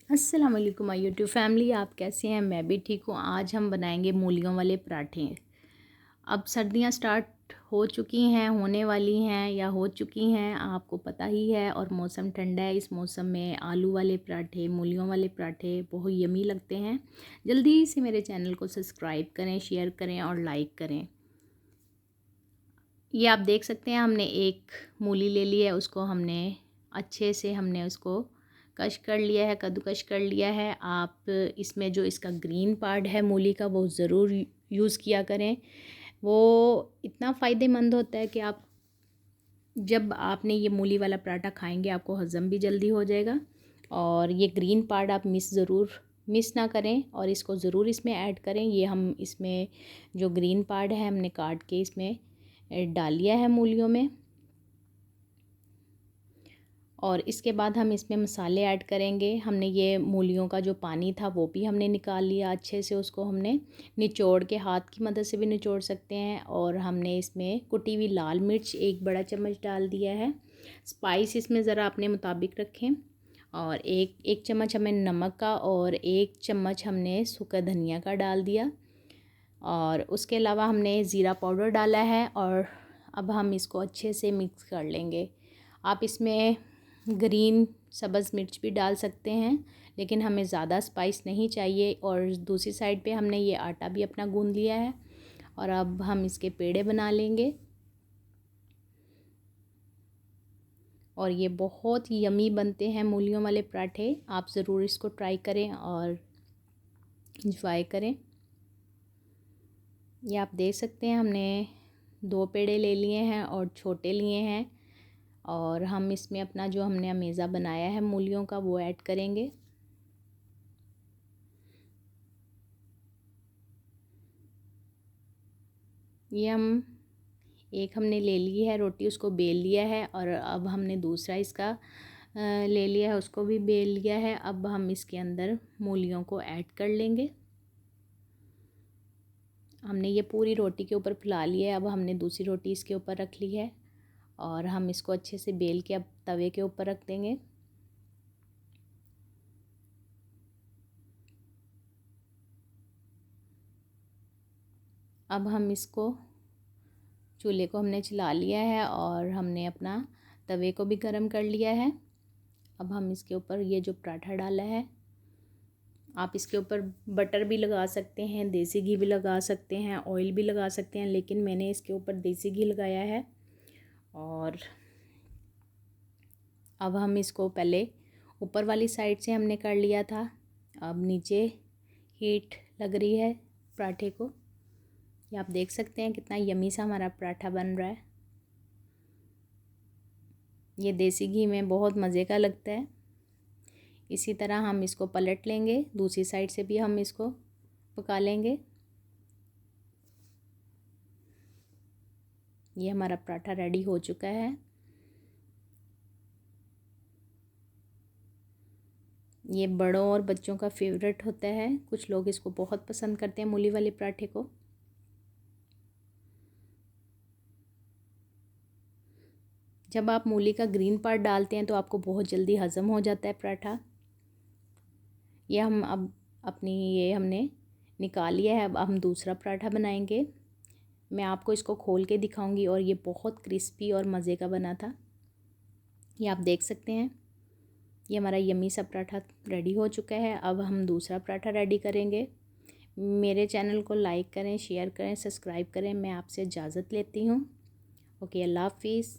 अस्सलाम वालेकुम my YouTube family, आप कैसे हैं? मैं भी ठीक हूँ। आज हम बनाएंगे मूलियों वाले पराठे। अब सर्दियाँ स्टार्ट हो चुकी हैं, होने वाली हैं या हो चुकी हैं, आपको पता ही है। और मौसम ठंडा है। इस मौसम में आलू वाले पराठे, मूलियों वाले पराठे बहुत यमी लगते हैं। जल्दी से मेरे चैनल को सब्सक्राइब करें, शेयर करें और लाइक करें। ये आप देख सकते हैं, हमने एक मूली ले ली है, उसको हमने अच्छे से उसको कश कर लिया है, कद्दूकश कर लिया है। आप इसमें जो इसका ग्रीन पार्ट है मूली का, वो ज़रूर यूज़ किया करें। वो इतना फ़ायदेमंद होता है कि आप जब आपने ये मूली वाला पराठा खाएंगे, आपको हज़म भी जल्दी हो जाएगा। और ये ग्रीन पार्ट आप मिस ना करें और इसको ज़रूर इसमें ऐड करें। ये हम इसमें जो ग्रीन पार्ट है हमने काट के इसमें डाल लिया है मूलियों में। और इसके बाद हम इसमें मसाले ऐड करेंगे। हमने ये मूलियों का जो पानी था वो भी हमने निकाल लिया अच्छे से। उसको हमने निचोड़ के, हाथ की मदद से भी निचोड़ सकते हैं। और हमने इसमें कुटी हुई लाल मिर्च 1 बड़ा चम्मच डाल दिया है। स्पाइस इसमें ज़रा अपने मुताबिक रखें। और एक चम्मच हमें नमक का और 1 चम्मच हमने सूखा धनिया का डाल दिया। और उसके अलावा हमने ज़ीरा पाउडर डाला है। और अब हम इसको अच्छे से मिक्स कर लेंगे। आप इसमें ग्रीन सब्ज़ मिर्च भी डाल सकते हैं, लेकिन हमें ज़्यादा स्पाइस नहीं चाहिए। और दूसरी साइड पे हमने ये आटा भी अपना गूंद लिया है। और अब हम इसके पेड़े बना लेंगे। और ये बहुत यमी बनते हैं मूलियों वाले पराठे। आप ज़रूर इसको ट्राई करें और इंजॉय करें। ये आप देख सकते हैं, हमने 2 पेड़े ले लिए हैं और छोटे लिए हैं। और हम इसमें अपना जो हमने अमेज़ा बनाया है मूलियों का, वो ऐड करेंगे। ये हमने ले ली है रोटी, उसको बेल लिया है। और अब हमने दूसरा इसका ले लिया है, उसको भी बेल लिया है। अब हम इसके अंदर मूलियों को ऐड कर लेंगे। हमने ये पूरी रोटी के ऊपर फैला लिया है। अब हमने दूसरी रोटी इसके ऊपर रख ली है। और हम इसको अच्छे से बेल के अब तवे के ऊपर रख देंगे। अब हम इसको, चूल्हे को हमने चला लिया है और हमने अपना तवे को भी गर्म कर लिया है। अब हम इसके ऊपर ये जो पराठा डाला है, आप इसके ऊपर बटर भी लगा सकते हैं, देसी घी भी लगा सकते हैं, ऑयल भी लगा सकते हैं, लेकिन मैंने इसके ऊपर देसी घी लगाया है। और अब हम इसको पहले ऊपर वाली साइड से हमने कर लिया था, अब नीचे हीट लग रही है पराठे को। ये आप देख सकते हैं कितना यमी सा हमारा पराठा बन रहा है। ये देसी घी में बहुत मज़े का लगता है। इसी तरह हम इसको पलट लेंगे, दूसरी साइड से भी हम इसको पका लेंगे। ये हमारा पराठा रेडी हो चुका है। ये बड़ों और बच्चों का फेवरेट होता है। कुछ लोग इसको बहुत पसंद करते हैं, मूली वाले पराठे को। जब आप मूली का ग्रीन पार्ट डालते हैं तो आपको बहुत जल्दी हज़म हो जाता है पराठा। ये हम अब अपनी ये हमने निकाल लिया है। अब हम दूसरा पराठा बनाएंगे। मैं आपको इसको खोल के दिखाऊंगी। और ये बहुत क्रिस्पी और मज़े का बना था। ये आप देख सकते हैं, ये हमारा यम्मी सा पराठा रेडी हो चुका है। अब हम दूसरा पराठा रेडी करेंगे। मेरे चैनल को लाइक करें, शेयर करें, सब्सक्राइब करें। मैं आपसे इजाज़त लेती हूँ। ओके, अल्लाह हाफिज़।